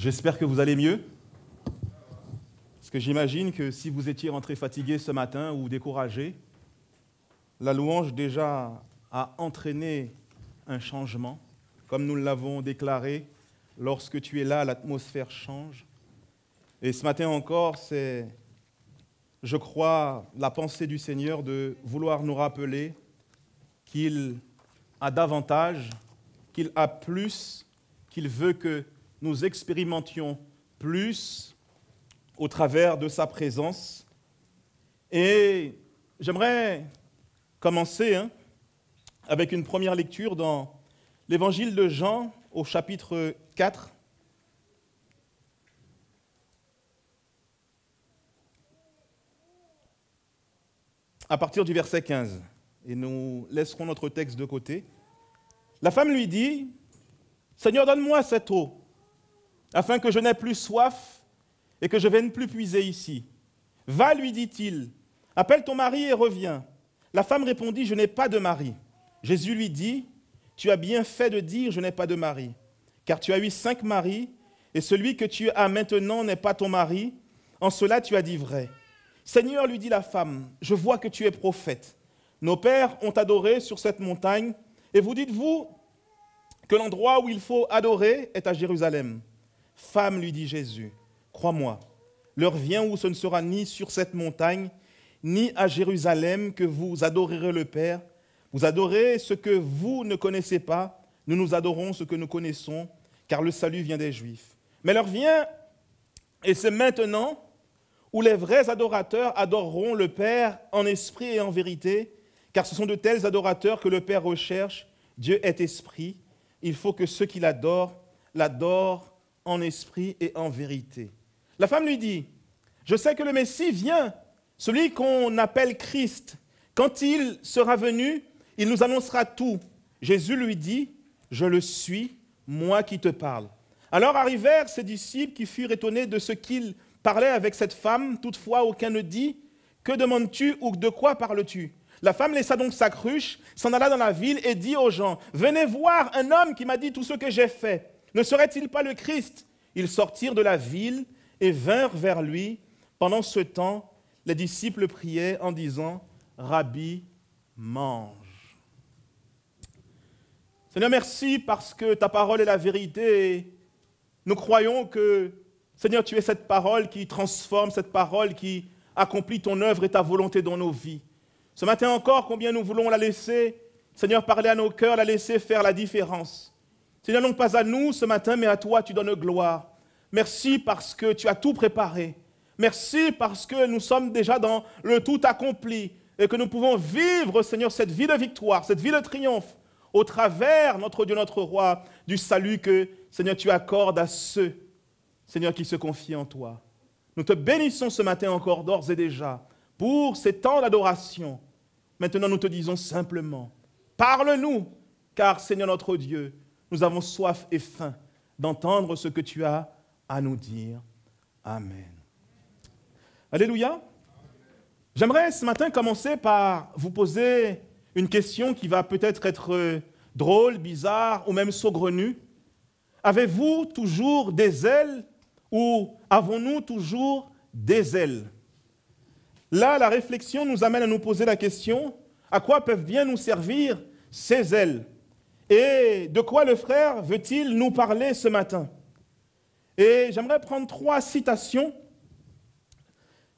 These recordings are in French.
J'espère que vous allez mieux. Parce que j'imagine que si vous étiez rentré fatigué ce matin ou découragé, la louange déjà a entraîné un changement. Comme nous l'avons déclaré, lorsque tu es là, l'atmosphère change. Et ce matin encore, c'est, je crois, la pensée du Seigneur de vouloir nous rappeler qu'il a davantage, qu'il a plus, qu'il veut que nous expérimentions plus au travers de sa présence. Et j'aimerais commencer avec une première lecture dans l'évangile de Jean au chapitre 4. À partir du verset 15. Et nous laisserons notre texte de côté. La femme lui dit, « Seigneur, donne-moi cette eau, afin que je n'aie plus soif et que je ne vienne plus puiser ici. » « Va, lui dit-il, appelle ton mari et reviens. » La femme répondit, « Je n'ai pas de mari. » Jésus lui dit, « Tu as bien fait de dire, je n'ai pas de mari, car tu as eu 5 maris, et celui que tu as maintenant n'est pas ton mari. En cela, tu as dit vrai. » « Seigneur, lui dit la femme, je vois que tu es prophète. Nos pères ont adoré sur cette montagne, et vous dites-vous que l'endroit où il faut adorer est à Jérusalem. Femme, lui dit Jésus, crois-moi, l'heure vient où ce ne sera ni sur cette montagne, ni à Jérusalem que vous adorerez le Père. Vous adorez ce que vous ne connaissez pas, nous adorons ce que nous connaissons, car le salut vient des Juifs. Mais l'heure vient, et c'est maintenant, où les vrais adorateurs adoreront le Père en esprit et en vérité, car ce sont de tels adorateurs que le Père recherche. Dieu est esprit. Il faut que ceux qui l'adorent en esprit et en vérité. La femme lui dit, « Je sais que le Messie vient, celui qu'on appelle Christ. Quand il sera venu, il nous annoncera tout. » Jésus lui dit, « Je le suis, moi qui te parle. » Alors arrivèrent ses disciples qui furent étonnés de ce qu'il parlait avec cette femme. Toutefois, aucun ne dit, « Que demandes-tu ou de quoi parles-tu » La femme laissa donc sa cruche, s'en alla dans la ville et dit aux gens, « Venez voir un homme qui m'a dit tout ce que j'ai fait. Ne serait-il pas le Christ ?» Ils sortirent de la ville et vinrent vers lui. Pendant ce temps, les disciples priaient en disant, « Rabbi, mange. » Seigneur, merci parce que ta parole est la vérité. Et nous croyons que, Seigneur, tu es cette parole qui transforme, cette parole qui accomplit ton œuvre et ta volonté dans nos vies. Ce matin encore, combien nous voulons la laisser, Seigneur, parler à nos cœurs, la laisser faire la différence. Seigneur, non pas à nous ce matin, mais à toi, tu donnes gloire. Merci parce que tu as tout préparé. Merci parce que nous sommes déjà dans le tout accompli et que nous pouvons vivre, Seigneur, cette vie de victoire, cette vie de triomphe au travers, notre Dieu, notre Roi, du salut que, Seigneur, tu accordes à ceux, Seigneur, qui se confient en toi. Nous te bénissons ce matin encore d'ores et déjà pour ces temps d'adoration. Maintenant, nous te disons simplement, parle-nous, car, Seigneur notre Dieu, nous avons soif et faim d'entendre ce que tu as à nous dire. Amen. Alléluia. J'aimerais ce matin commencer par vous poser une question qui va peut-être être drôle, bizarre ou même saugrenue. Avez-vous toujours des ailes ou avons-nous toujours des ailes? Là, la réflexion nous amène à nous poser la question, à quoi peuvent bien nous servir ces ailes? Et de quoi le frère veut-il nous parler ce matin? Et j'aimerais prendre 3 citations,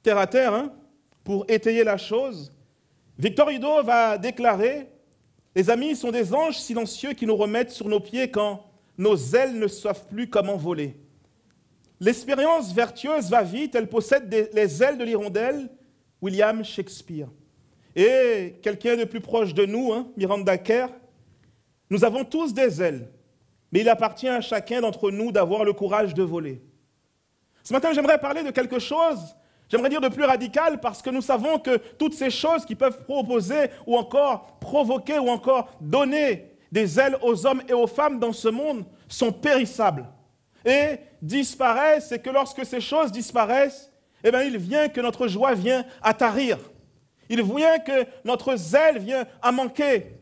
terre à terre, pour étayer la chose. Victor Hugo va déclarer, « Les amis sont des anges silencieux qui nous remettent sur nos pieds quand nos ailes ne savent plus comment voler. L'expérience vertueuse va vite, elle possède les ailes de l'hirondelle. » William Shakespeare. Et quelqu'un de plus proche de nous, Miranda Kerr, « Nous avons tous des ailes, mais il appartient à chacun d'entre nous d'avoir le courage de voler. » Ce matin, j'aimerais parler de quelque chose, j'aimerais dire de plus radical, parce que nous savons que toutes ces choses qui peuvent proposer ou encore provoquer ou encore donner des ailes aux hommes et aux femmes dans ce monde sont périssables et disparaissent, et que lorsque ces choses disparaissent, eh bien, il vient que notre joie vient à tarir. Il vient que notre zèle vient à manquer.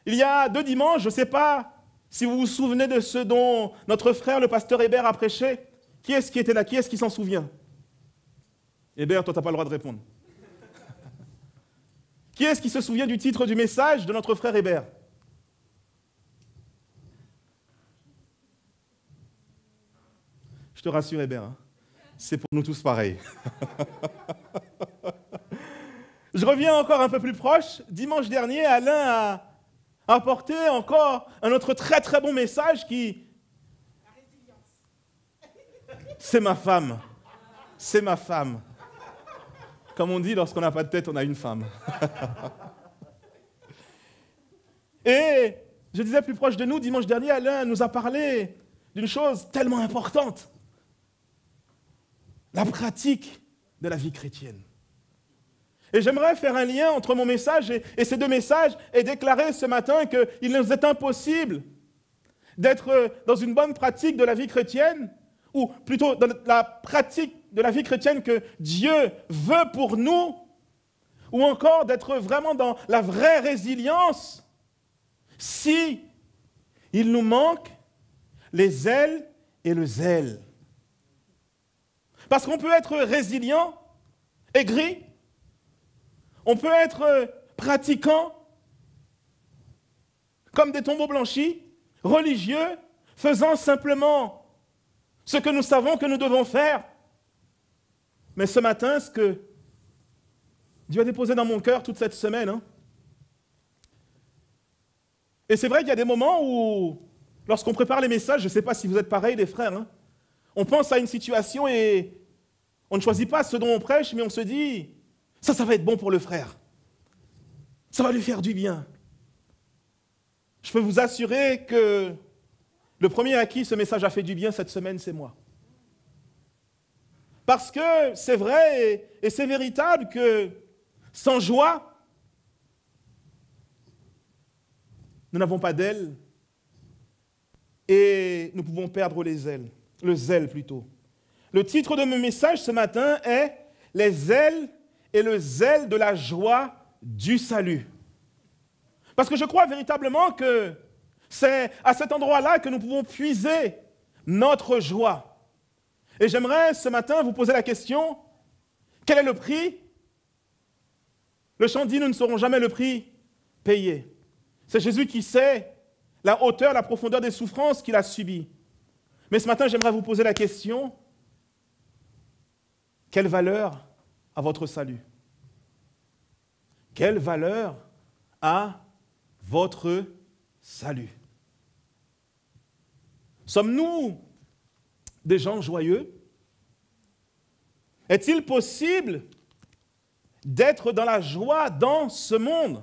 Il y a 2 dimanches, je ne sais pas Si vous vous souvenez de ce dont notre frère, le pasteur Hébert, a prêché, qui est-ce qui était là? Qui est-ce qui s'en souvient? Hébert, toi, tu n'as pas le droit de répondre. Qui est-ce qui se souvient du titre du message de notre frère Hébert? Je te rassure, Hébert, hein, c'est pour nous tous pareil. Je reviens encore un peu plus proche. Dimanche dernier, Alain a apporté encore un autre très très bon message qui... La résilience. C'est ma femme. C'est ma femme. Comme on dit, lorsqu'on n'a pas de tête, on a une femme. Et je disais plus proche de nous, dimanche dernier, Alain nous a parlé d'une chose tellement importante. La pratique de la vie chrétienne. Et j'aimerais faire un lien entre mon message et ces deux messages et déclarer ce matin qu'il nous est impossible d'être dans une bonne pratique de la vie chrétienne, ou plutôt dans la pratique de la vie chrétienne que Dieu veut pour nous, ou encore d'être vraiment dans la vraie résilience, si il nous manque les ailes et le zèle. Parce qu'on peut être résilient, aigri, on peut être pratiquant, comme des tombeaux blanchis, religieux, faisant simplement ce que nous savons que nous devons faire. Mais ce matin, ce que Dieu a déposé dans mon cœur toute cette semaine, et c'est vrai qu'il y a des moments où, lorsqu'on prépare les messages, je ne sais pas si vous êtes pareils les frères, on pense à une situation et on ne choisit pas ce dont on prêche, mais on se dit, ça va être bon pour le frère. Ça va lui faire du bien. Je peux vous assurer que le premier à qui ce message a fait du bien cette semaine, c'est moi. Parce que c'est vrai et c'est véritable que sans joie, nous n'avons pas d'ailes et nous pouvons perdre les ailes, le zèle plutôt. Le titre de mon message ce matin est « Les ailes et le zèle de la joie du salut ». Parce que je crois véritablement que c'est à cet endroit-là que nous pouvons puiser notre joie. Et j'aimerais ce matin vous poser la question, quel est le prix? Le chant dit, nous ne saurons jamais le prix payé. C'est Jésus qui sait la hauteur, la profondeur des souffrances qu'il a subies. Mais ce matin, j'aimerais vous poser la question, quelle valeur a votre salut? Quelle valeur a votre salut? Sommes-nous des gens joyeux? Est-il possible d'être dans la joie dans ce monde?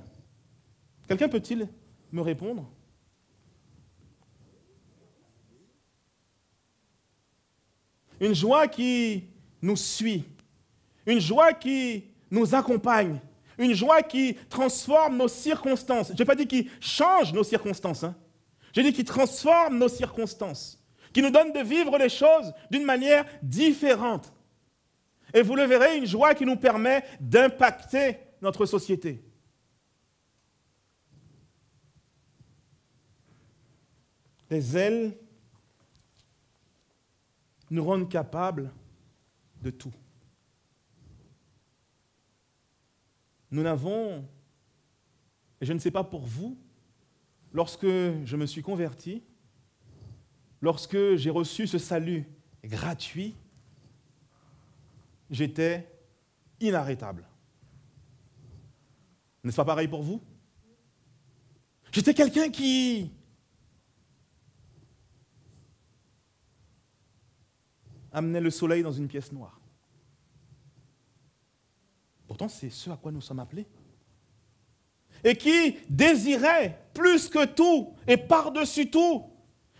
Quelqu'un peut-il me répondre? Une joie qui nous suit, une joie qui nous accompagne, une joie qui transforme nos circonstances. Je n'ai pas dit qui change nos circonstances, j'ai dit qui transforme nos circonstances, qui nous donne de vivre les choses d'une manière différente. Et vous le verrez, une joie qui nous permet d'impacter notre société. Les ailes nous rendent capables de tout. Nous n'avons, et je ne sais pas pour vous, lorsque je me suis converti, lorsque j'ai reçu ce salut gratuit, j'étais inarrêtable. N'est-ce pas pareil pour vous? J'étais quelqu'un qui amenait le soleil dans une pièce noire. Pourtant, c'est ce à quoi nous sommes appelés. Et qui désirait plus que tout et par-dessus tout,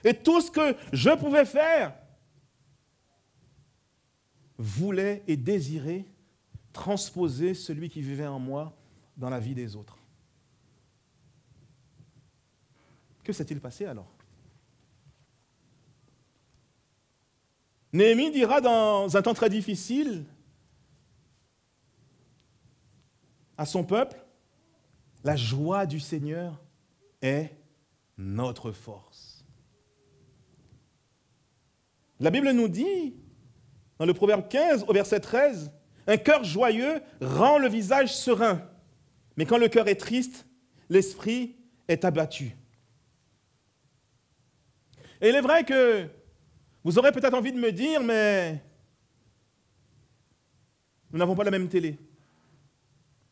et tout ce que je pouvais faire, voulait et désirait transposer celui qui vivait en moi dans la vie des autres. Que s'est-il passé alors? Néhémie dira dans un temps très difficile à son peuple, la joie du Seigneur est notre force. La Bible nous dit, dans le Proverbe 15, au verset 13, « Un cœur joyeux rend le visage serein, mais quand le cœur est triste, l'esprit est abattu. » Et il est vrai que vous aurez peut-être envie de me dire, mais nous n'avons pas la même télé.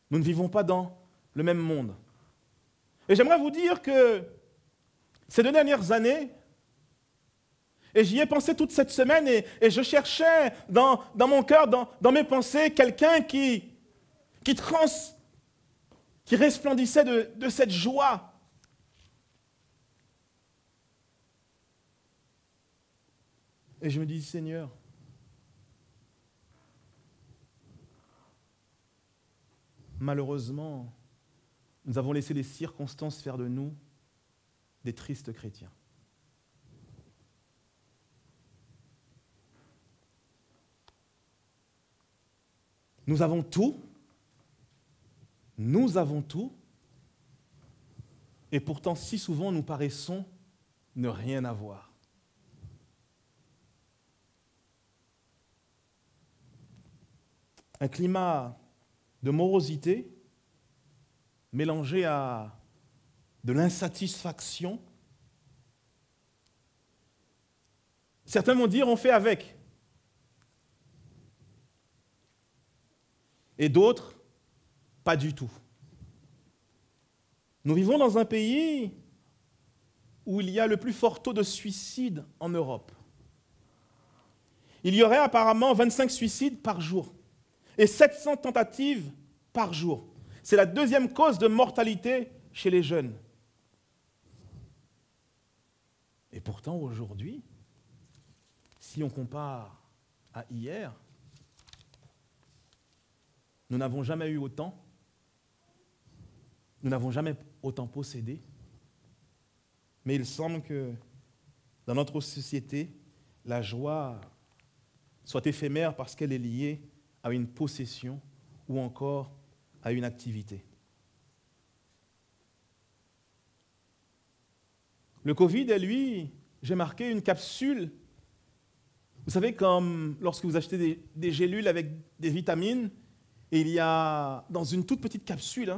Nous ne vivons pas dans le même monde. Et j'aimerais vous dire que ces 2 dernières années, et j'y ai pensé toute cette semaine, et je cherchais dans mon cœur, dans mes pensées, quelqu'un qui resplendissait de cette joie. Et je me dis, Seigneur, malheureusement, nous avons laissé les circonstances faire de nous des tristes chrétiens. Nous avons tout, et pourtant si souvent nous paraissons ne rien avoir. Un climat de morosité mélangé à de l'insatisfaction. Certains vont dire on fait avec. Et d'autres, pas du tout. Nous vivons dans un pays où il y a le plus fort taux de suicide en Europe. Il y aurait apparemment 25 suicides par jour et 700 tentatives par jour. C'est la 2e cause de mortalité chez les jeunes. Et pourtant, aujourd'hui, si on compare à hier, nous n'avons jamais eu autant, nous n'avons jamais autant possédé, mais il semble que dans notre société, la joie soit éphémère parce qu'elle est liée à une possession ou encore à une activité. Le Covid, lui, j'ai marqué une capsule. Vous savez, comme lorsque vous achetez des gélules avec des vitamines, et il y a dans une toute petite capsule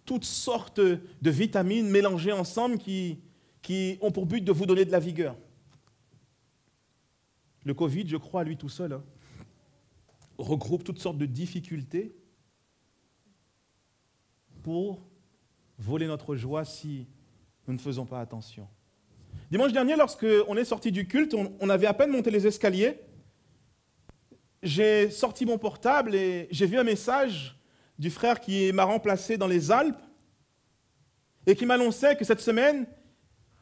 toutes sortes de vitamines mélangées ensemble qui ont pour but de vous donner de la vigueur. Le Covid, je crois, à lui tout seul, regroupe toutes sortes de difficultés pour voler notre joie si nous ne faisons pas attention. Dimanche dernier, lorsqu'on est sorti du culte, on avait à peine monté les escaliers. J'ai sorti mon portable et j'ai vu un message du frère qui m'a remplacé dans les Alpes et qui m'annonçait que cette semaine,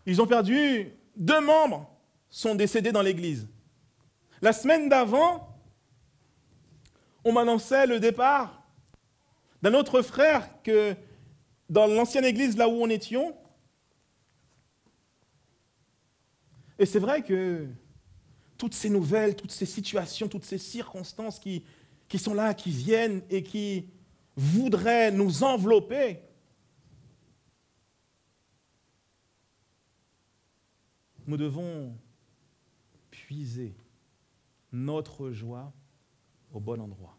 ils ont perdu 2 membres, sont décédés dans l'église. La semaine d'avant, on m'annonçait le départ d'un autre frère que dans l'ancienne église là où on étions. Et c'est vrai que toutes ces nouvelles, toutes ces situations, toutes ces circonstances qui sont là, qui viennent et qui voudraient nous envelopper, nous devons puiser notre joie au bon endroit.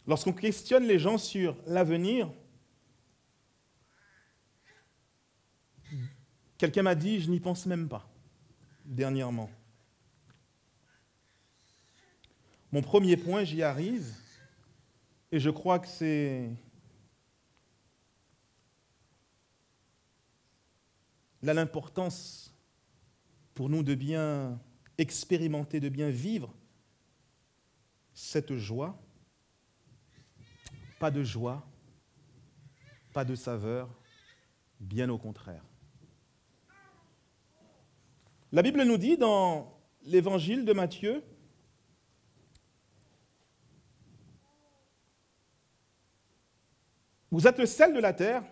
Lorsqu'on questionne les gens sur l'avenir, quelqu'un m'a dit, je n'y pense même pas, dernièrement. Mon premier point, j'y arrive, et je crois que c'est là l'importance pour nous de bien expérimenter, de bien vivre cette joie. Pas de joie, pas de saveur, bien au contraire. La Bible nous dit dans l'évangile de Matthieu, vous êtes le sel de la terre,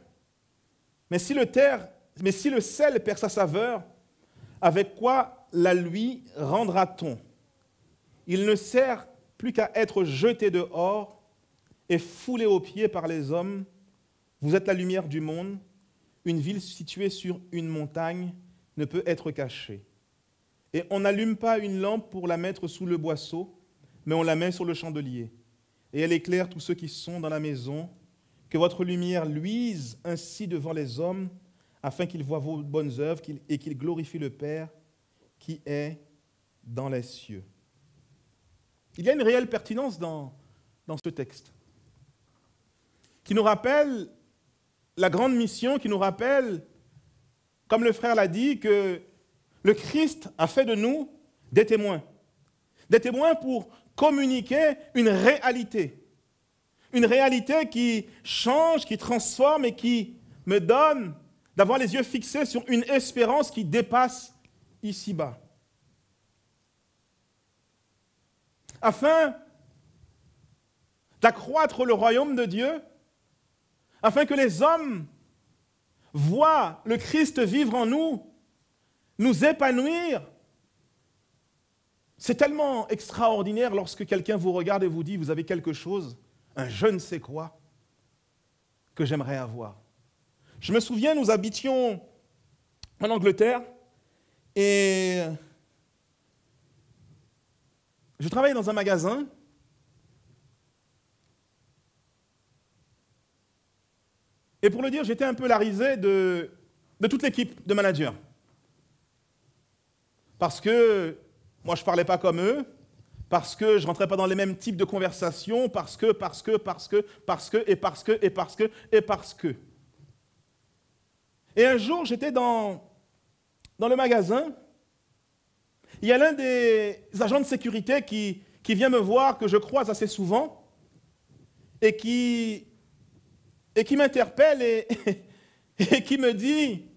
mais si le sel perd sa saveur, avec quoi la lui rendra-t-on? Il ne sert plus qu'à être jeté dehors et foulé aux pieds par les hommes. Vous êtes la lumière du monde. Une ville située sur une montagne ne peut être caché. Et on n'allume pas une lampe pour la mettre sous le boisseau, mais on la met sur le chandelier. Et elle éclaire tous ceux qui sont dans la maison. Que votre lumière luise ainsi devant les hommes, afin qu'ils voient vos bonnes œuvres et qu'ils glorifient le Père qui est dans les cieux. Il y a une réelle pertinence dans ce texte, qui nous rappelle la grande mission, qui nous rappelle, comme le frère l'a dit, que le Christ a fait de nous des témoins pour communiquer une réalité qui change, qui transforme et qui me donne d'avoir les yeux fixés sur une espérance qui dépasse ici-bas. Afin d'accroître le royaume de Dieu, afin que les hommes voient le Christ vivre en nous, nous épanouir. C'est tellement extraordinaire lorsque quelqu'un vous regarde et vous dit « Vous avez quelque chose, un je ne sais quoi, que j'aimerais avoir. » Je me souviens, nous habitions en Angleterre et je travaillais dans un magasin. Et pour le dire, j'étais un peu la risée de toute l'équipe de managers. Parce que moi, je ne parlais pas comme eux, parce que je ne rentrais pas dans les mêmes types de conversations, parce que. Et un jour, j'étais dans le magasin. Il y a l'un des agents de sécurité qui vient me voir, que je croise assez souvent, et qui m'interpelle et qui me dit «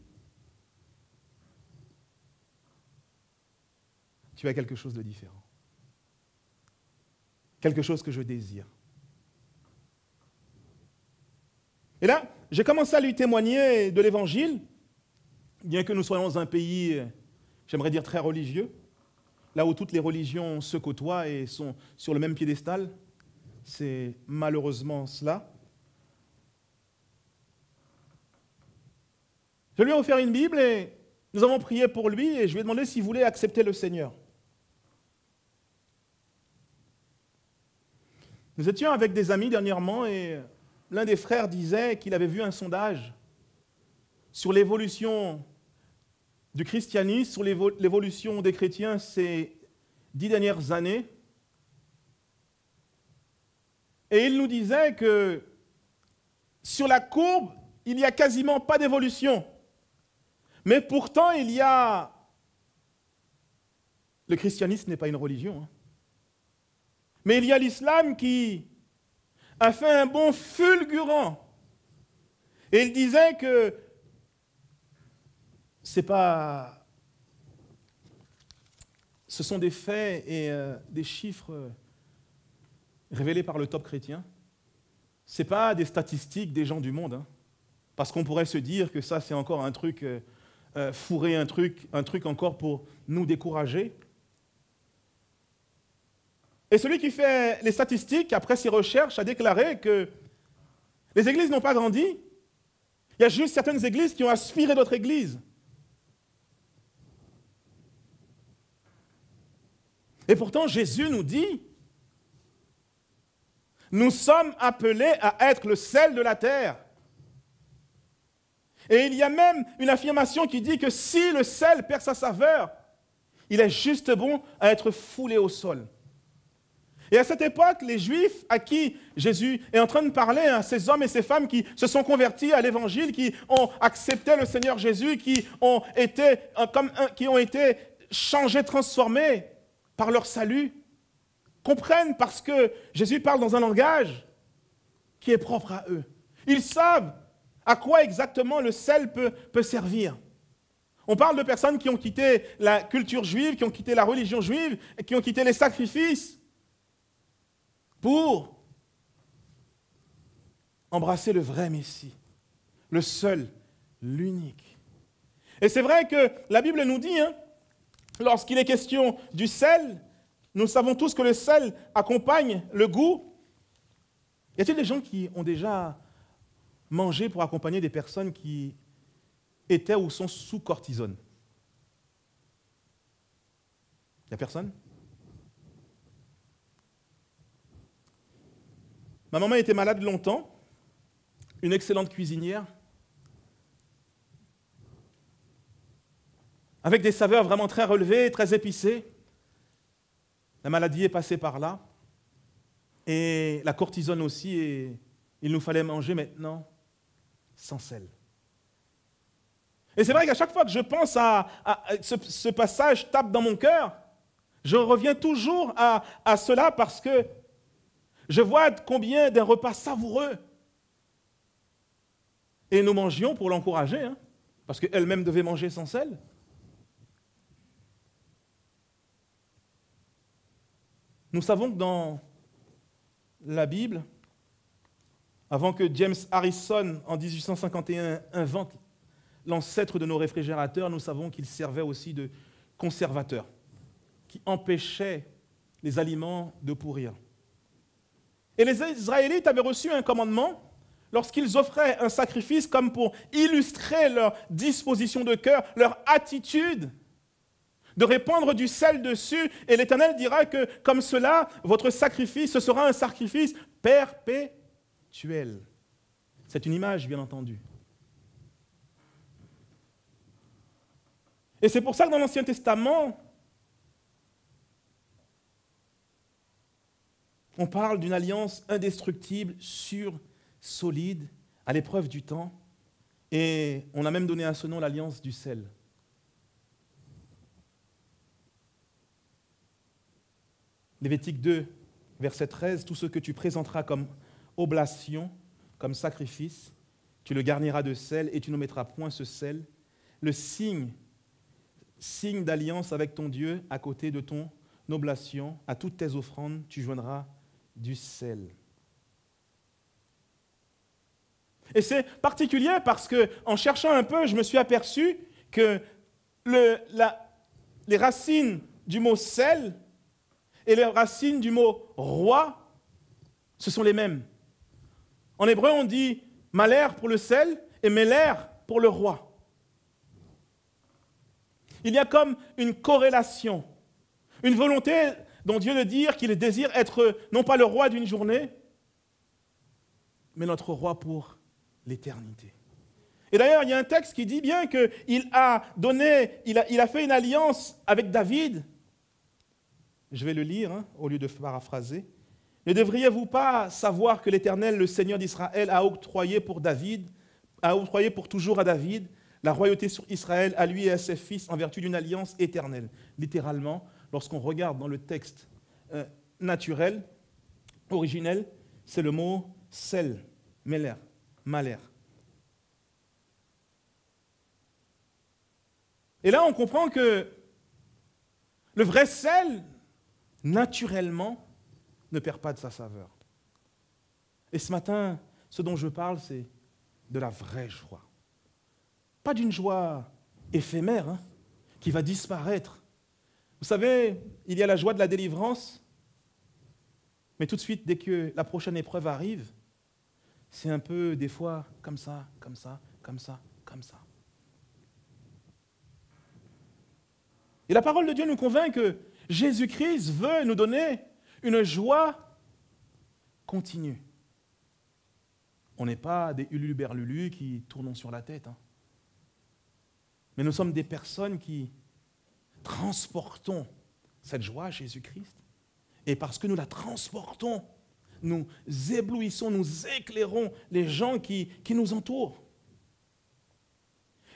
Tu as quelque chose de différent. Quelque chose que je désire. » Et là, j'ai commencé à lui témoigner de l'Évangile, bien que nous soyons dans un pays, j'aimerais dire, très religieux, là où toutes les religions se côtoient et sont sur le même piédestal. C'est malheureusement cela. Je lui ai offert une Bible et nous avons prié pour lui et je lui ai demandé s'il voulait accepter le Seigneur. Nous étions avec des amis dernièrement et l'un des frères disait qu'il avait vu un sondage sur l'évolution du christianisme, sur l'évolution des chrétiens ces 10 dernières années. Et il nous disait que sur la courbe, il n'y a quasiment pas d'évolution. Mais pourtant, le christianisme n'est pas une religion. Hein. Mais il y a l'islam qui a fait un bond fulgurant. Et il disait que ce sont des faits et des chiffres révélés par le top chrétien. Ce n'est pas des statistiques des gens du monde. Hein. Parce qu'on pourrait se dire que ça, c'est encore un truc fourré, un truc encore pour nous décourager. Et celui qui fait les statistiques, après ses recherches, a déclaré que les églises n'ont pas grandi. Il y a juste certaines églises qui ont aspiré d'autres églises. Et pourtant, Jésus nous dit, nous sommes appelés à être le sel de la terre. Et il y a même une affirmation qui dit que si le sel perd sa saveur, il est juste bon à être foulé au sol. Et à cette époque, les Juifs à qui Jésus est en train de parler, hein, ces hommes et ces femmes qui se sont convertis à l'Évangile, qui ont accepté le Seigneur Jésus, qui ont été changés, transformés par leur salut, comprennent parce que Jésus parle dans un langage qui est propre à eux. Ils savent à quoi exactement le sel peut servir. On parle de personnes qui ont quitté la culture juive, qui ont quitté la religion juive, et qui ont quitté les sacrifices pour embrasser le vrai Messie, le seul, l'unique. Et c'est vrai que la Bible nous dit, hein, lorsqu'il est question du sel, nous savons tous que le sel accompagne le goût. Y a-t-il des gens qui ont déjà mangé pour accompagner des personnes qui étaient ou sont sous cortisone? Il n'y a personne? Ma maman était malade longtemps, une excellente cuisinière, avec des saveurs vraiment très relevées, très épicées. La maladie est passée par là, et la cortisone aussi, et il nous fallait manger maintenant sans sel. Et c'est vrai qu'à chaque fois que je pense à ce passage tape dans mon cœur, je reviens toujours à cela parce que je vois combien d'un repas savoureux. Et nous mangions pour l'encourager, hein, parce qu'elle-même devait manger sans sel. Nous savons que dans la Bible, avant que James Harrison, en 1851, invente l'ancêtre de nos réfrigérateurs, nous savons qu'il servait aussi de conservateur, qui empêchait les aliments de pourrir. Et les Israélites avaient reçu un commandement lorsqu'ils offraient un sacrifice comme pour illustrer leur disposition de cœur, leur attitude, de répandre du sel dessus. Et l'Éternel dira que comme cela, votre sacrifice, ce sera un sacrifice perpétuel. C'est une image, bien entendu. Et c'est pour ça que dans l'Ancien Testament, on parle d'une alliance indestructible, sûre, solide, à l'épreuve du temps. Et on a même donné à ce nom l'alliance du sel. Lévitique 2, verset 13, tout ce que tu présenteras comme oblation, comme sacrifice, tu le garniras de sel et tu ne mettras point ce sel. Le signe d'alliance avec ton Dieu, à côté de ton oblation, à toutes tes offrandes, tu joindras du sel. Et c'est particulier parce que, en cherchant un peu, je me suis aperçu que les racines du mot sel et les racines du mot roi, ce sont les mêmes. En hébreu, on dit maler pour le sel et meler pour le roi. Il y a comme une corrélation, une volonté dont Dieu de dire qu'il désire être non pas le roi d'une journée, mais notre roi pour l'éternité. Et d'ailleurs, il y a un texte qui dit bien qu'il a fait une alliance avec David. Je vais le lire, hein, au lieu de paraphraser. Ne devriez-vous pas savoir que l'Éternel, le Seigneur d'Israël, a octroyé pour toujours à David la royauté sur Israël, à lui et à ses fils, en vertu d'une alliance éternelle. Littéralement, lorsqu'on regarde dans le texte naturel, originel, c'est le mot sel, meler, maler. Et là, on comprend que le vrai sel, naturellement, ne perd pas de sa saveur. Et ce matin, ce dont je parle, c'est de la vraie joie. Pas d'une joie éphémère, hein, qui va disparaître. Vous savez, il y a la joie de la délivrance, mais tout de suite, dès que la prochaine épreuve arrive, c'est un peu, des fois, comme ça, comme ça, comme ça, comme ça. Et la parole de Dieu nous convainc que Jésus-Christ veut nous donner une joie continue. On n'est pas des uluberlulus qui tournent sur la tête, hein. Mais nous sommes des personnes qui transportons cette joie à Jésus-Christ. Et parce que nous la transportons, nous éblouissons, nous éclairons les gens qui nous entourent.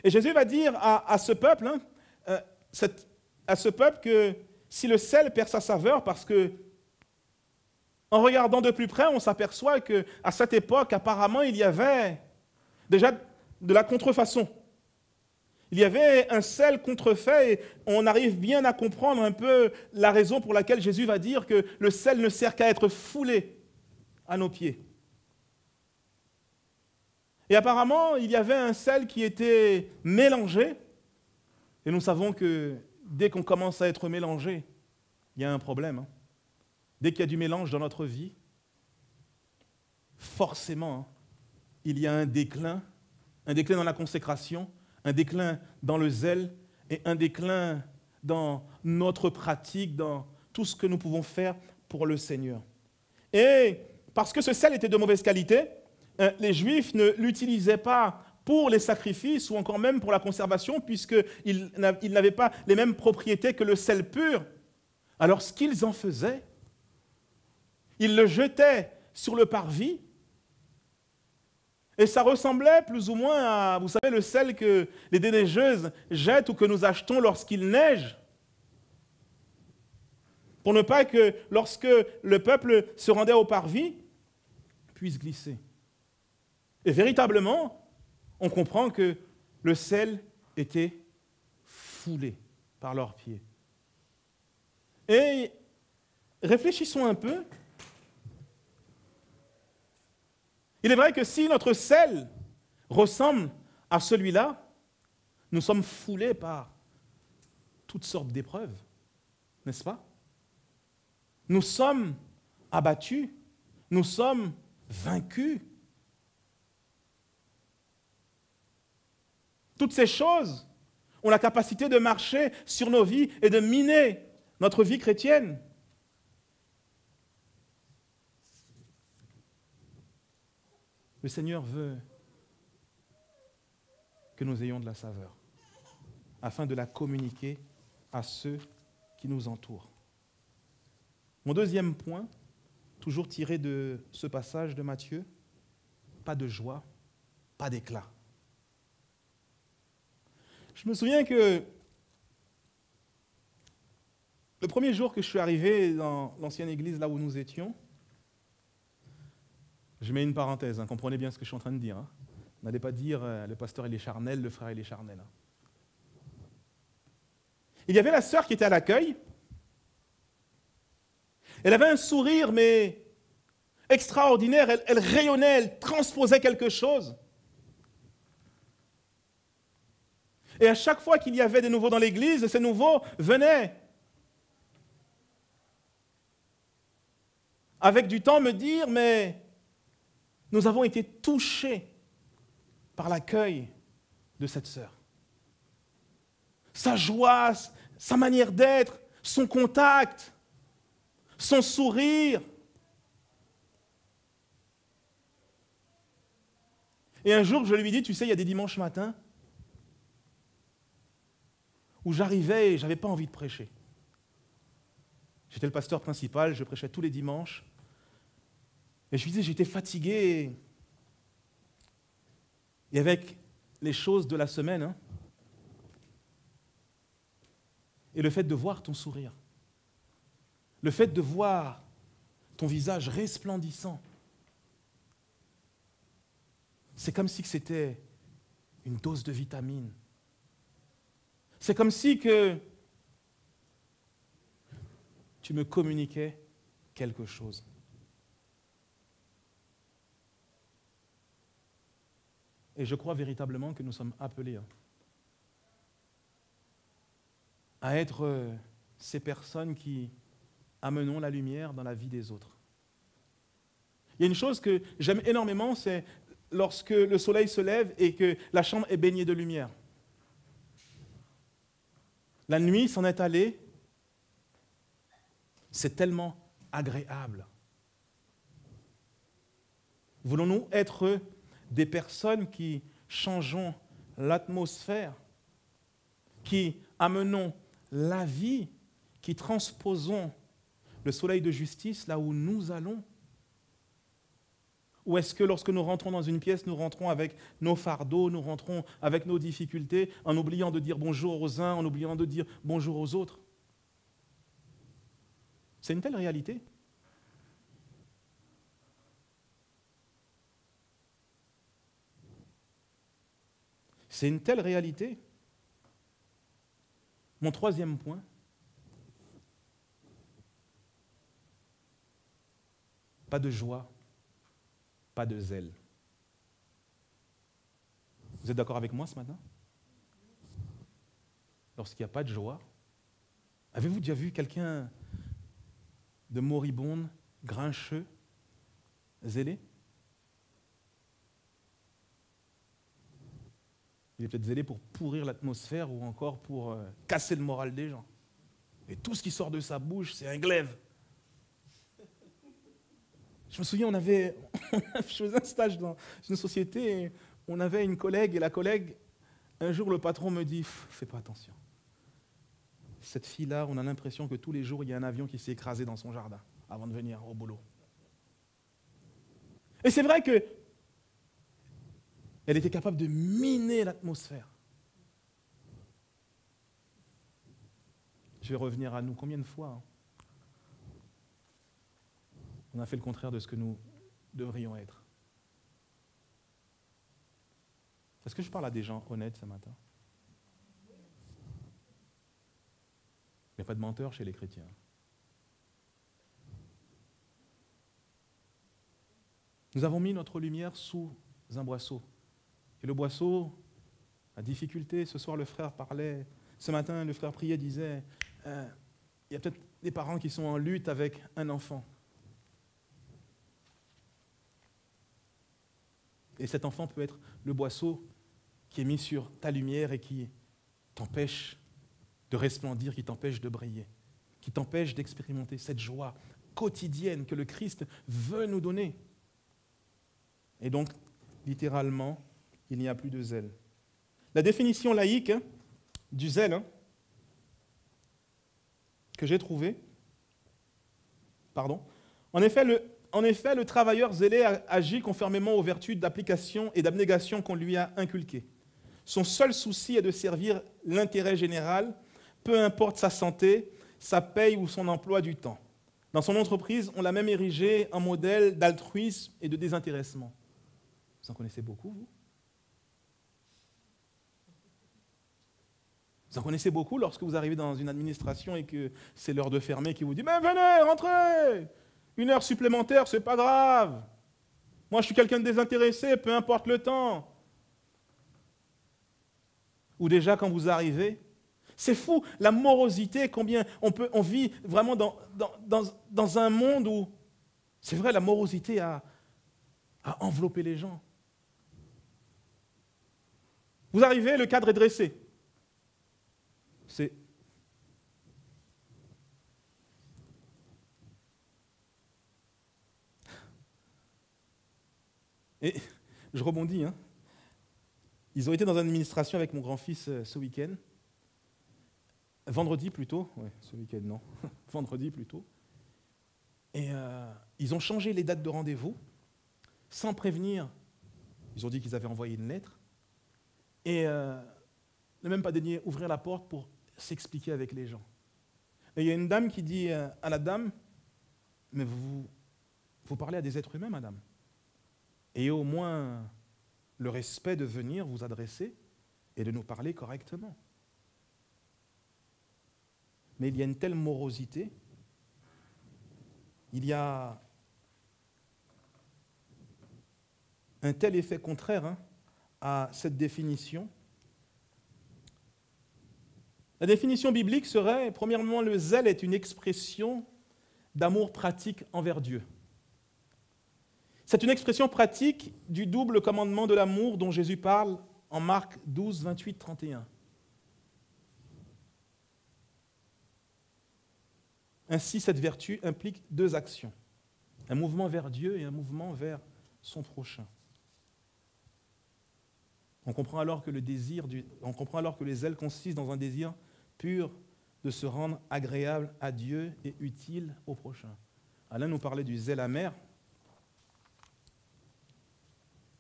Et Jésus va dire à ce peuple, hein, à ce peuple que si le sel perd sa saveur, parce que en regardant de plus près, on s'aperçoit qu'à cette époque, apparemment, il y avait déjà de la contrefaçon. Il y avait un sel contrefait et on arrive bien à comprendre un peu la raison pour laquelle Jésus va dire que le sel ne sert qu'à être foulé à nos pieds. Et apparemment, il y avait un sel qui était mélangé. Et nous savons que dès qu'on commence à être mélangé, il y a un problème, hein. Dès qu'il y a du mélange dans notre vie, forcément, hein, il y a un déclin dans la consécration, un déclin dans le zèle et un déclin dans notre pratique, dans tout ce que nous pouvons faire pour le Seigneur. Et parce que ce sel était de mauvaise qualité, les Juifs ne l'utilisaient pas pour les sacrifices ou encore même pour la conservation, puisqu'ils n'avaient pas les mêmes propriétés que le sel pur. Alors ce qu'ils en faisaient, ils le jetaient sur le parvis, et ça ressemblait plus ou moins à, vous savez, le sel que les déneigeuses jettent ou que nous achetons lorsqu'il neige, pour ne pas que lorsque le peuple se rendait au parvis, puisse glisser. Et véritablement, on comprend que le sel était foulé par leurs pieds. Et réfléchissons un peu. Il est vrai que si notre sel ressemble à celui-là, nous sommes foulés par toutes sortes d'épreuves, n'est-ce pas? Nous sommes abattus, nous sommes vaincus. Toutes ces choses ont la capacité de marcher sur nos vies et de miner notre vie chrétienne. Le Seigneur veut que nous ayons de la saveur, afin de la communiquer à ceux qui nous entourent. Mon deuxième point, toujours tiré de ce passage de Matthieu, pas de joie, pas d'éclat. Je me souviens que le premier jour que je suis arrivé dans l'ancienne église, là où nous étions, je mets une parenthèse, comprenez bien ce que je suis en train de dire. N'allez pas dire le pasteur il est charnel, le frère il est charnel. Il y avait la sœur qui était à l'accueil. Elle avait un sourire, mais extraordinaire. Elle rayonnait, elle transposait quelque chose. Et à chaque fois qu'il y avait des nouveaux dans l'église, ces nouveaux venaient avec du temps me dire, mais nous avons été touchés par l'accueil de cette sœur. Sa joie, sa manière d'être, son contact, son sourire. Et un jour, je lui dis, tu sais, il y a des dimanches matins où j'arrivais et je n'avais pas envie de prêcher. J'étais le pasteur principal, je prêchais tous les dimanches. Et je lui disais, j'étais fatigué. Et avec les choses de la semaine, et le fait de voir ton sourire, le fait de voir ton visage resplendissant, c'est comme si c'était une dose de vitamine. C'est comme si que tu me communiquais quelque chose. Et je crois véritablement que nous sommes appelés à être ces personnes qui amenons la lumière dans la vie des autres. Il y a une chose que j'aime énormément, c'est lorsque le soleil se lève et que la chambre est baignée de lumière. La nuit s'en est allée, c'est tellement agréable. Voulons-nous être des personnes qui changeons l'atmosphère, qui amenons la vie, qui transposons le soleil de justice là où nous allons? Ou est-ce que lorsque nous rentrons dans une pièce, nous rentrons avec nos fardeaux, nous rentrons avec nos difficultés, en oubliant de dire bonjour aux uns, en oubliant de dire bonjour aux autres? C'est une telle réalité. C'est une telle réalité. Mon troisième point, pas de joie, pas de zèle. Vous êtes d'accord avec moi ce matin? Lorsqu'il n'y a pas de joie, avez-vous déjà vu quelqu'un de moribonde, grincheux, zélé? Il est peut-être zélé pour pourrir l'atmosphère ou encore pour casser le moral des gens. Et tout ce qui sort de sa bouche, c'est un glaive. Je me souviens, je faisais un stage dans une société et on avait une collègue et la collègue, un jour le patron me dit « Fais pas attention. Cette fille-là, on a l'impression que tous les jours, il y a un avion qui s'est écrasé dans son jardin avant de venir au boulot. » Et c'est vrai que elle était capable de miner l'atmosphère. Je vais revenir à nous. Combien de fois on a fait le contraire de ce que nous devrions être? Est-ce que je parle à des gens honnêtes ce matin? Il n'y a pas de menteurs chez les chrétiens. Nous avons mis notre lumière sous un boisseau. Et le boisseau a difficulté. Ce soir, le frère parlait. Ce matin, le frère priait, disait, il y a peut-être des parents qui sont en lutte avec un enfant. Et cet enfant peut être le boisseau qui est mis sur ta lumière et qui t'empêche de resplendir, qui t'empêche de briller, qui t'empêche d'expérimenter cette joie quotidienne que le Christ veut nous donner. Et donc, littéralement, il n'y a plus de zèle. La définition laïque du zèle que j'ai trouvée, en effet, le travailleur zélé agit conformément aux vertus d'application et d'abnégation qu'on lui a inculquées. Son seul souci est de servir l'intérêt général, peu importe sa santé, sa paye ou son emploi du temps. Dans son entreprise, on l'a même érigé en modèle d'altruisme et de désintéressement. Vous en connaissez beaucoup, vous? Vous en connaissez beaucoup lorsque vous arrivez dans une administration et que c'est l'heure de fermer qui vous dit « Mais venez, rentrez! Une heure supplémentaire, c'est pas grave. Moi, je suis quelqu'un de désintéressé, peu importe le temps. » Ou déjà, quand vous arrivez, c'est fou, la morosité, combien on vit vraiment dans un monde où, c'est vrai, la morosité a enveloppé les gens. Vous arrivez, le cadre est dressé. Et je rebondis. Ils ont été dans une administration avec mon grand-fils ce week-end. Vendredi plutôt. Ouais, ce week-end non. Vendredi plutôt. Et ils ont changé les dates de rendez-vous sans prévenir. Ils ont dit qu'ils avaient envoyé une lettre. Et ne même pas daigné ouvrir la porte pour s'expliquer avec les gens. Et il y a une dame qui dit à la dame, « Mais vous parlez à des êtres humains, madame. Ayez au moins le respect de venir vous adresser et de nous parler correctement. » Mais il y a une telle morosité, il y a un tel effet contraire à cette définition. La définition biblique serait, premièrement, le zèle est une expression d'amour pratique envers Dieu. C'est une expression pratique du double commandement de l'amour dont Jésus parle en Marc 12, 28, 31. Ainsi, cette vertu implique deux actions, un mouvement vers Dieu et un mouvement vers son prochain. On comprend alors que le zèle consiste dans un désir pur de se rendre agréable à Dieu et utile au prochain. Alain nous parlait du zèle amer.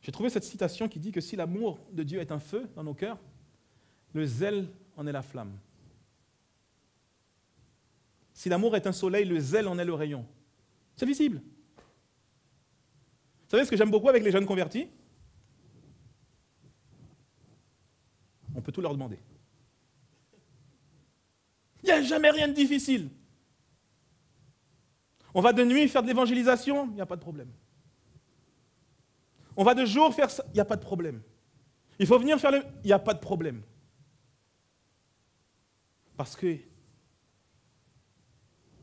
J'ai trouvé cette citation qui dit que si l'amour de Dieu est un feu dans nos cœurs, le zèle en est la flamme. Si l'amour est un soleil, le zèle en est le rayon. C'est visible. Vous savez ce que j'aime beaucoup avec les jeunes convertis? On peut tout leur demander. Il n'y a jamais rien de difficile. On va de nuit faire de l'évangélisation, il n'y a pas de problème. On va de jour faire ça, il n'y a pas de problème. Il faut venir faire il n'y a pas de problème. Parce que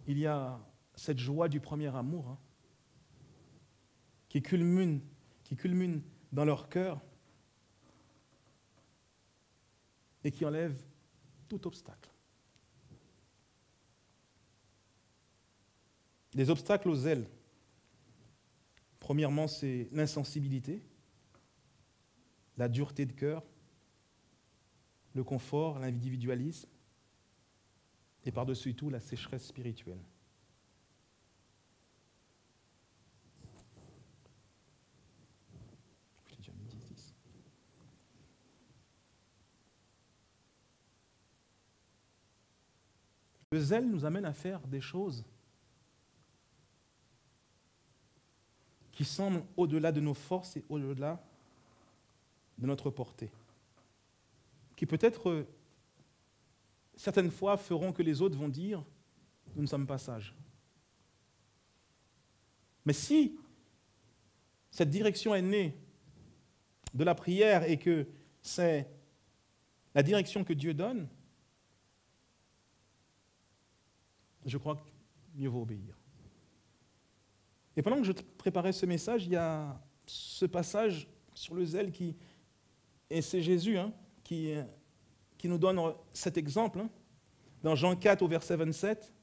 il y a cette joie du premier amour qui culmine dans leur cœur. et qui enlève tout obstacle. Les obstacles au zèle. Premièrement, c'est l'insensibilité, la dureté de cœur, le confort, l'individualisme, et par-dessus tout, la sécheresse spirituelle. J'ai déjà mis 10. Le zèle nous amène à faire des choses qui semblent au-delà de nos forces et au-delà de notre portée, qui peut-être, certaines fois, feront que les autres vont dire « nous ne sommes pas sages ». Mais si cette direction est née de la prière et que c'est la direction que Dieu donne, je crois que mieux vaut obéir. Et pendant que je préparais ce message, il y a ce passage sur le zèle et c'est Jésus qui nous donne cet exemple, dans Jean 4 au verset 27.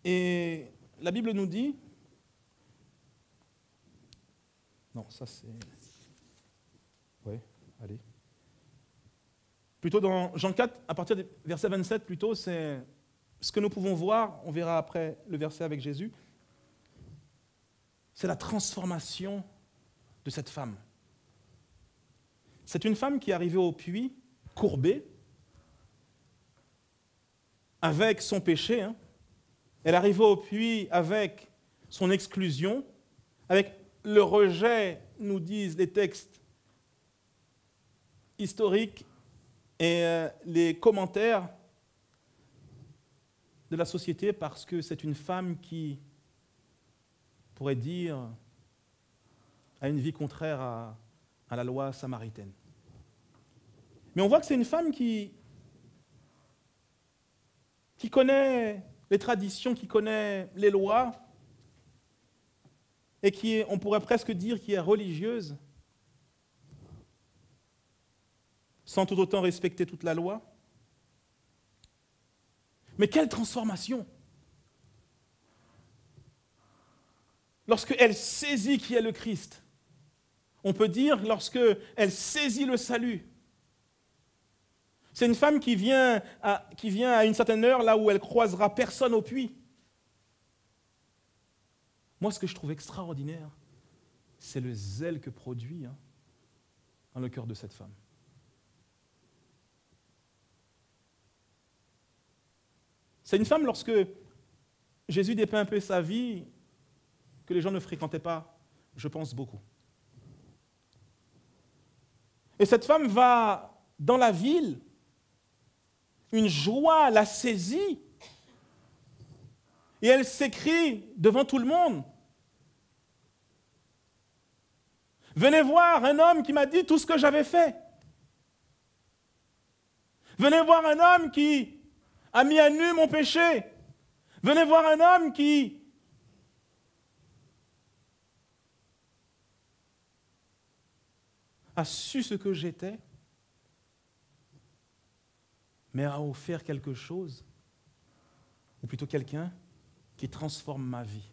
Et la Bible nous dit, non, ça c'est, ouais, allez. Plutôt dans Jean 4, à partir du verset 27, plutôt, c'est ce que nous pouvons voir, on verra après le verset avec Jésus, c'est la transformation de cette femme. C'est une femme qui est arrivée au puits, courbée, avec son péché. Elle est arrivée au puits avec son exclusion, avec le rejet, nous disent les textes historiques, et les commentaires de la société, parce que c'est une femme qui, on pourrait dire, a une vie contraire à la loi samaritaine. Mais on voit que c'est une femme qui connaît les traditions, qui connaît les lois, et qui est, on pourrait presque dire, qui est religieuse, sans tout autant respecter toute la loi. Mais quelle transformation! Lorsqu'elle saisit qui est le Christ, on peut dire lorsqu'elle saisit le salut. C'est une femme qui vient à une certaine heure, là où elle croisera personne au puits. Moi, ce que je trouve extraordinaire, c'est le zèle que produit dans le cœur de cette femme. C'est une femme, lorsque Jésus dépeint un peu sa vie, que les gens ne fréquentaient pas, je pense beaucoup. Et cette femme va dans la ville, une joie la saisit, et elle s'écrie devant tout le monde. Venez voir un homme qui m'a dit tout ce que j'avais fait. Venez voir un homme qui a mis à nu mon péché. Venez voir un homme qui a su ce que j'étais, mais a offert quelque chose, ou plutôt quelqu'un qui transforme ma vie.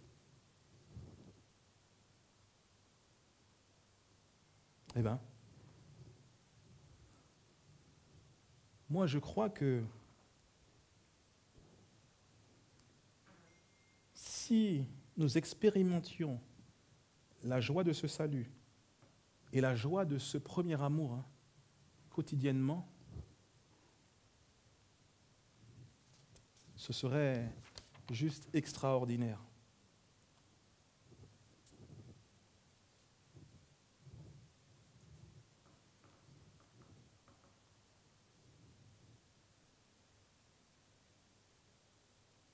Eh bien, moi je crois que si nous expérimentions la joie de ce salut et la joie de ce premier amour quotidiennement, ce serait juste extraordinaire.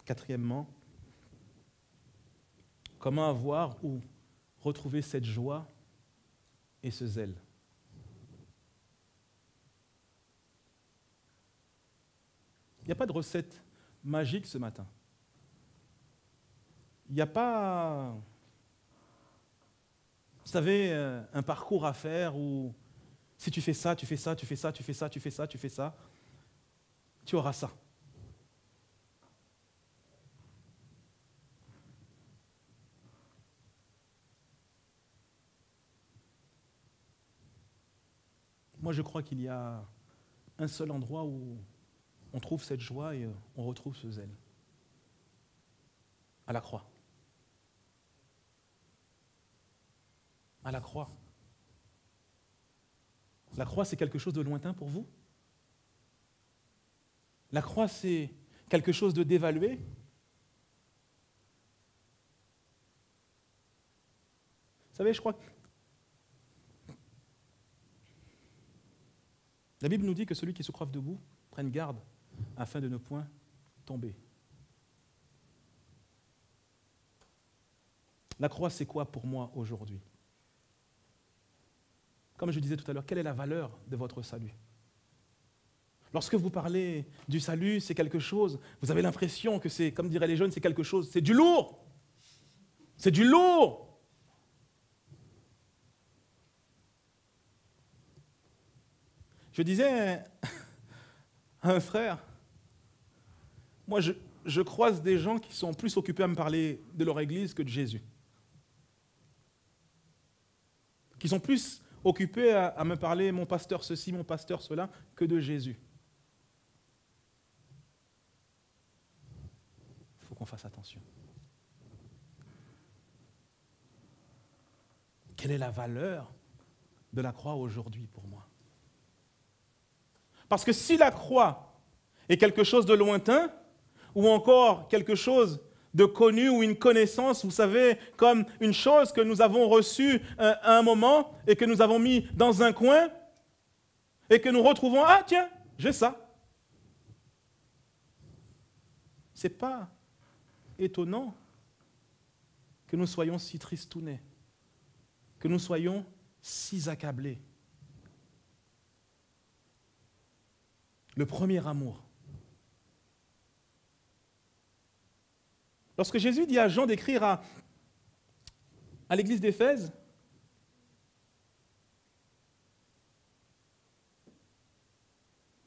Quatrièmement, comment avoir ou retrouver cette joie et ce zèle? Il n'y a pas de recette magique ce matin. Il n'y a pas savez, un parcours à faire où si tu fais ça, tu fais ça, tu fais ça, tu fais ça, tu fais ça, tu fais ça, tu auras ça. Moi, je crois qu'il y a un seul endroit où on trouve cette joie et on retrouve ce zèle. À la croix. À la croix. La croix, c'est quelque chose de lointain pour vous? La croix, c'est quelque chose de dévalué? Vous savez, je crois que la Bible nous dit que celui qui se croit debout prenne garde afin de ne point tomber. La croix, c'est quoi pour moi aujourd'hui? Comme je disais tout à l'heure, quelle est la valeur de votre salut? Lorsque vous parlez du salut, c'est quelque chose, vous avez l'impression que c'est, comme diraient les jeunes, c'est quelque chose, c'est du lourd. C'est du lourd. Je disais à un frère, moi je croise des gens qui sont plus occupés à me parler de leur église que de Jésus. Qui sont plus occupés à me parler mon pasteur ceci, mon pasteur cela, que de Jésus. Il faut qu'on fasse attention. Quelle est la valeur de la croix aujourd'hui pour moi? Parce que si la croix est quelque chose de lointain, ou encore quelque chose de connu ou une connaissance, vous savez, comme une chose que nous avons reçue à un moment et que nous avons mis dans un coin et que nous retrouvons, ah tiens, j'ai ça. Ce n'est pas étonnant que nous soyons si tristounés, que nous soyons si accablés. Le premier amour. Lorsque Jésus dit à Jean d'écrire à l'église d'Éphèse,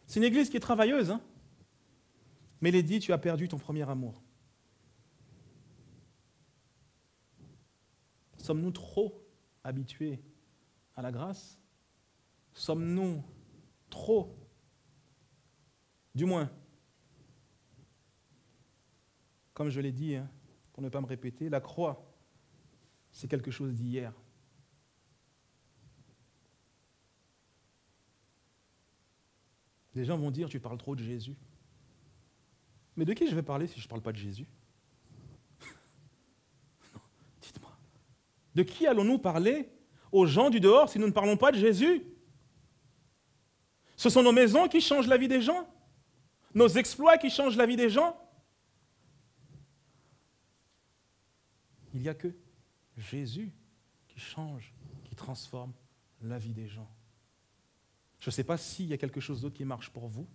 c'est une église qui est travailleuse, hein, mais il est dit, tu as perdu ton premier amour. Sommes-nous trop habitués à la grâce? Sommes-nous trop, du moins, comme je l'ai dit, hein, pour ne pas me répéter, la croix, c'est quelque chose d'hier. Les gens vont dire, tu parles trop de Jésus. Mais de qui je vais parler si je ne parle pas de Jésus? Non, dites-moi. De qui allons-nous parler aux gens du dehors si nous ne parlons pas de Jésus? Ce sont nos maisons qui changent la vie des gens? Nos exploits qui changent la vie des gens? Il n'y a que Jésus qui change, qui transforme la vie des gens. Je ne sais pas s'il y a quelque chose d'autre qui marche pour vous.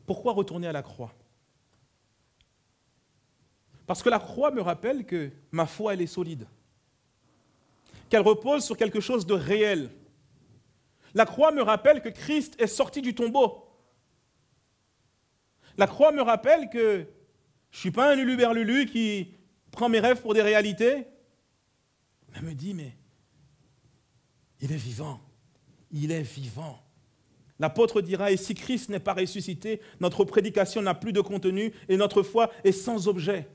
Pourquoi retourner à la croix? Parce que la croix me rappelle que ma foi, elle est solide, qu'elle repose sur quelque chose de réel. La croix me rappelle que Christ est sorti du tombeau. La croix me rappelle que je ne suis pas un luluberlulu qui prend mes rêves pour des réalités. Elle me dit, mais il est vivant. Il est vivant. L'apôtre dira, et si Christ n'est pas ressuscité, notre prédication n'a plus de contenu et notre foi est sans objet.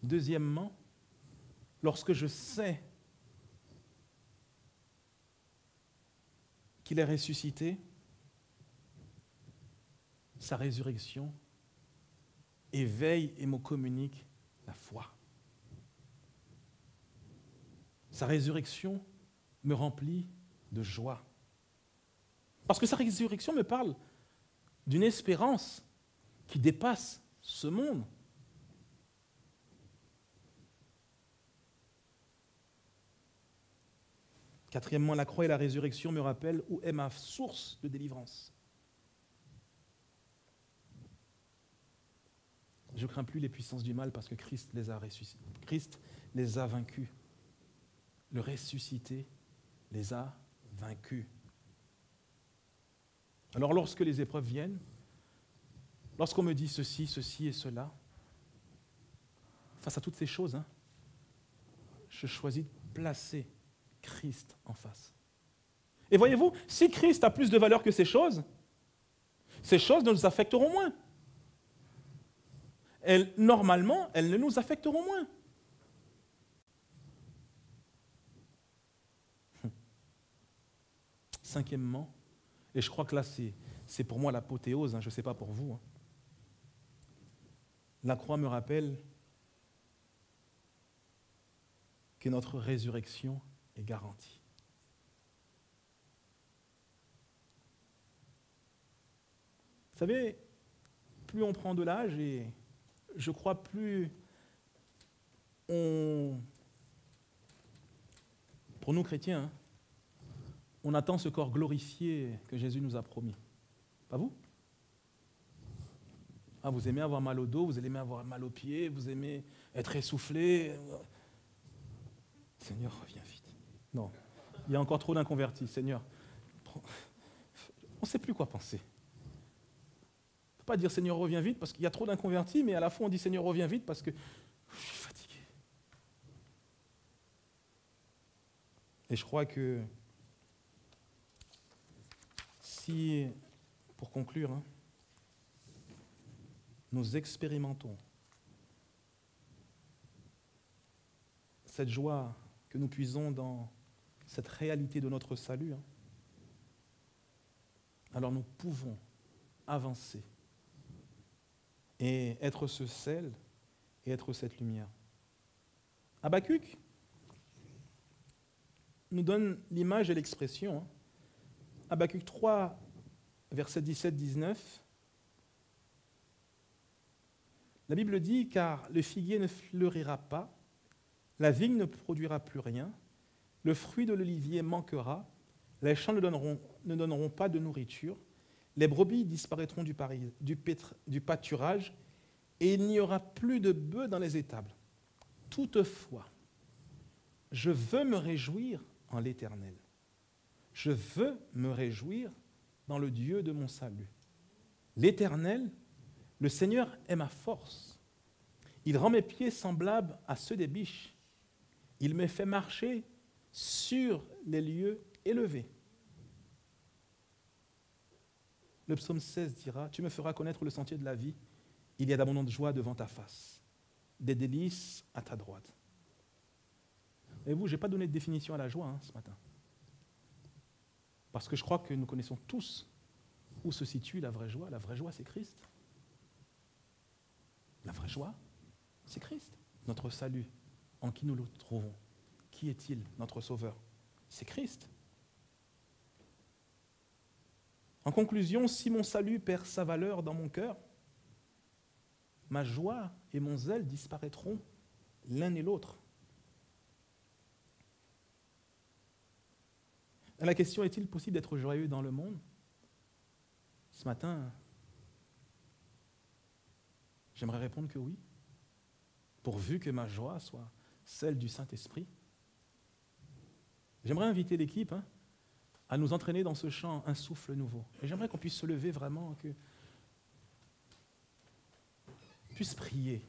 Deuxièmement, lorsque je sais qu'il est ressuscité, sa résurrection éveille et me communique la foi. Sa résurrection me remplit de joie. Parce que sa résurrection me parle d'une espérance qui dépasse ce monde. Quatrièmement, la croix et la résurrection me rappellent où est ma source de délivrance. Je ne crains plus les puissances du mal parce que Christ les a ressuscités. Christ les a vaincus. Le ressuscité les a vaincus. Alors lorsque les épreuves viennent, lorsqu'on me dit ceci, ceci et cela, face à toutes ces choses, je choisis de placer Christ en face. Et voyez-vous, si Christ a plus de valeur que ces choses ne nous affecteront moins. Normalement, elles ne nous affecteront moins. Cinquièmement, et je crois que là c'est pour moi l'apothéose, je ne sais pas pour vous. La croix me rappelle que notre résurrection est garantie. Vous savez, plus on prend de l'âge, et je crois plus pour nous chrétiens, on attend ce corps glorifié que Jésus nous a promis. Pas vous? Vous aimez avoir mal au dos, vous aimez avoir mal aux pieds, vous aimez être essoufflé. Seigneur, reviens vite. Non, il y a encore trop d'inconvertis. Seigneur, on ne sait plus quoi penser. On ne peut pas dire Seigneur, reviens vite parce qu'il y a trop d'inconvertis, mais à la fois on dit Seigneur, reviens vite parce que je suis fatigué. Et je crois que si, pour conclure, nous expérimentons cette joie que nous puisons dans cette réalité de notre salut, alors nous pouvons avancer et être ce sel et être cette lumière. Habakkuk nous donne l'image et l'expression. Habakkuk 3, versets 17-19. La Bible dit « Car le figuier ne fleurira pas, la vigne ne produira plus rien, le fruit de l'olivier manquera, les champs ne donneront pas de nourriture, les brebis disparaîtront du pâturage, et il n'y aura plus de bœufs dans les étables. Toutefois, je veux me réjouir en l'Éternel. Je veux me réjouir dans le Dieu de mon salut. L'Éternel, le Seigneur est ma force. Il rend mes pieds semblables à ceux des biches. Il me fait marcher sur les lieux élevés. Le psaume 16 dira « Tu me feras connaître le sentier de la vie. Il y a d'abondantes joies devant ta face, des délices à ta droite. » Et vous, je n'ai pas donné de définition à la joie ce matin. Parce que je crois que nous connaissons tous où se situe la vraie joie. La vraie joie, c'est Christ. La vraie joie, c'est Christ. Notre salut, en qui nous le trouvons? Qui est-il, notre Sauveur? C'est Christ. En conclusion, si mon salut perd sa valeur dans mon cœur, ma joie et mon zèle disparaîtront l'un et l'autre. La question, est-il possible d'être joyeux dans le monde? Ce matin, j'aimerais répondre que oui, pourvu que ma joie soit celle du Saint-Esprit. J'aimerais inviter l'équipe à nous entraîner dans ce chant, un souffle nouveau. Et j'aimerais qu'on puisse se lever vraiment, qu'on puisse prier.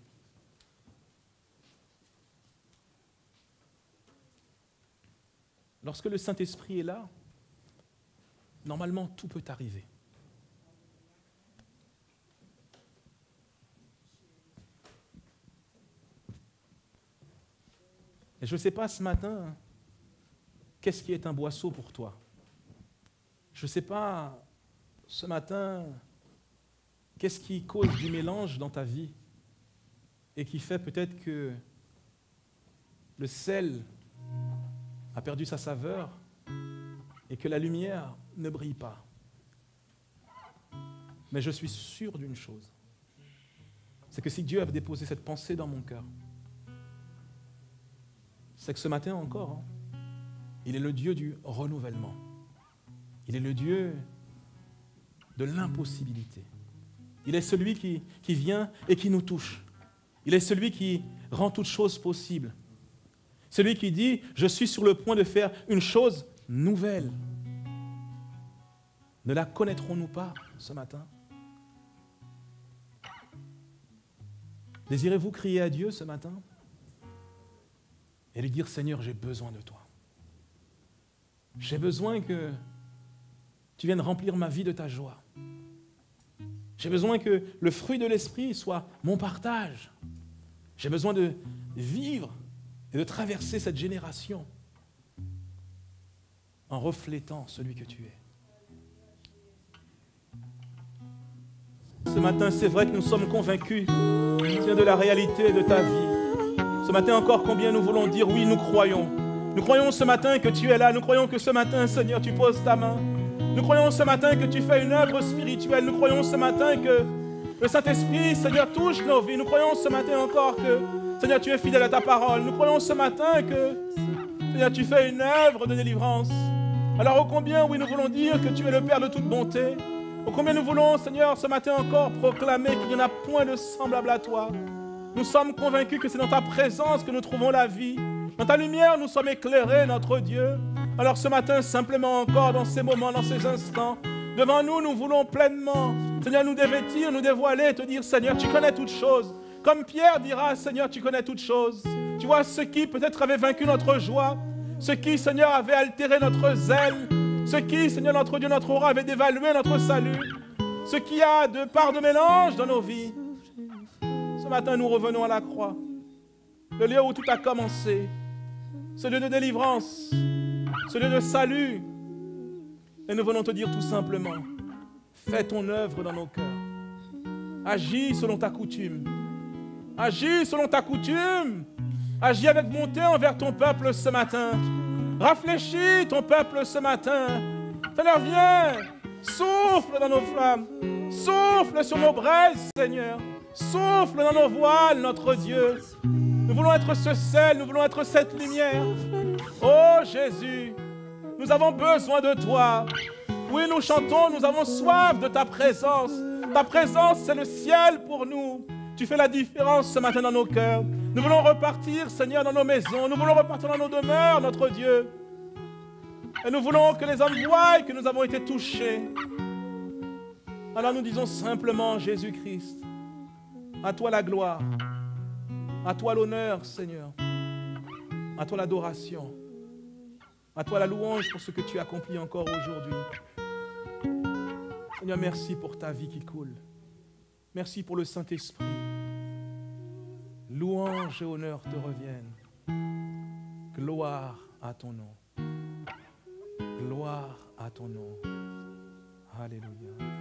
Lorsque le Saint-Esprit est là, normalement tout peut arriver. Et je ne sais pas ce matin, qu'est-ce qui est un boisseau pour toi? Je ne sais pas ce matin, qu'est-ce qui cause du mélange dans ta vie et qui fait peut-être que le sel a perdu sa saveur et que la lumière ne brille pas. Mais je suis sûr d'une chose, c'est que si Dieu a déposé cette pensée dans mon cœur, c'est que ce matin encore, il est le Dieu du renouvellement. Il est le Dieu de l'impossibilité. Il est celui qui vient et qui nous touche. Il est celui qui rend toutes choses possibles. Celui qui dit, je suis sur le point de faire une chose nouvelle. Ne la connaîtrons-nous pas ce matin? Désirez-vous crier à Dieu ce matin et lui dire, Seigneur, j'ai besoin de toi. J'ai besoin que tu viennes remplir ma vie de ta joie. J'ai besoin que le fruit de l'Esprit soit mon partage. J'ai besoin de vivre et de traverser cette génération en reflétant celui que tu es. Ce matin, c'est vrai que nous sommes convaincus de la réalité de ta vie. Ce matin encore, combien nous voulons dire, oui, nous croyons. Nous croyons ce matin que tu es là. Nous croyons que ce matin, Seigneur, tu poses ta main. Nous croyons ce matin que tu fais une œuvre spirituelle. Nous croyons ce matin que le Saint-Esprit, Seigneur, touche nos vies. Nous croyons ce matin encore que, Seigneur, tu es fidèle à ta parole. Nous croyons ce matin que, Seigneur, tu fais une œuvre de délivrance. Alors, ô combien, oui, nous voulons dire que tu es le Père de toute bonté. Ô combien nous voulons, Seigneur, ce matin encore proclamer qu'il n'y en a point de semblable à toi. Nous sommes convaincus que c'est dans ta présence que nous trouvons la vie. Dans ta lumière, nous sommes éclairés, notre Dieu. Alors ce matin, simplement encore, dans ces moments, dans ces instants, devant nous, nous voulons pleinement, Seigneur, nous dévêtir, nous dévoiler, te dire, Seigneur, tu connais toutes choses. Comme Pierre dira, Seigneur, tu connais toutes choses. Tu vois, ce qui peut-être avait vaincu notre joie, ce qui, Seigneur, avait altéré notre zèle, ce qui, Seigneur, notre Dieu, notre roi, avait dévalué notre salut, ce qui a de part de mélange dans nos vies. Ce matin, nous revenons à la croix, le lieu où tout a commencé, ce lieu de délivrance, ce lieu de salut. Et nous venons te dire tout simplement, fais ton œuvre dans nos cœurs. Agis selon ta coutume. Agis selon ta coutume. Agis avec bonté envers ton peuple ce matin. Rafraîchis ton peuple ce matin. Seigneur, viens. Souffle dans nos flammes. Souffle sur nos braises, Seigneur. Souffle dans nos voiles, notre Dieu. Nous voulons être ce sel, nous voulons être cette lumière. Oh Jésus, nous avons besoin de toi. Oui, nous chantons, nous avons soif de ta présence. Ta présence, c'est le ciel pour nous. Tu fais la différence ce matin dans nos cœurs. Nous voulons repartir, Seigneur, dans nos maisons. Nous voulons repartir dans nos demeures, notre Dieu. Et nous voulons que les hommes voient que nous avons été touchés. Alors nous disons simplement, Jésus-Christ, à toi la gloire, à toi l'honneur, Seigneur, à toi l'adoration, à toi la louange pour ce que tu accomplis encore aujourd'hui. Seigneur, merci pour ta vie qui coule. Merci pour le Saint-Esprit. Louange et honneur te reviennent. Gloire à ton nom. Gloire à ton nom. Alléluia.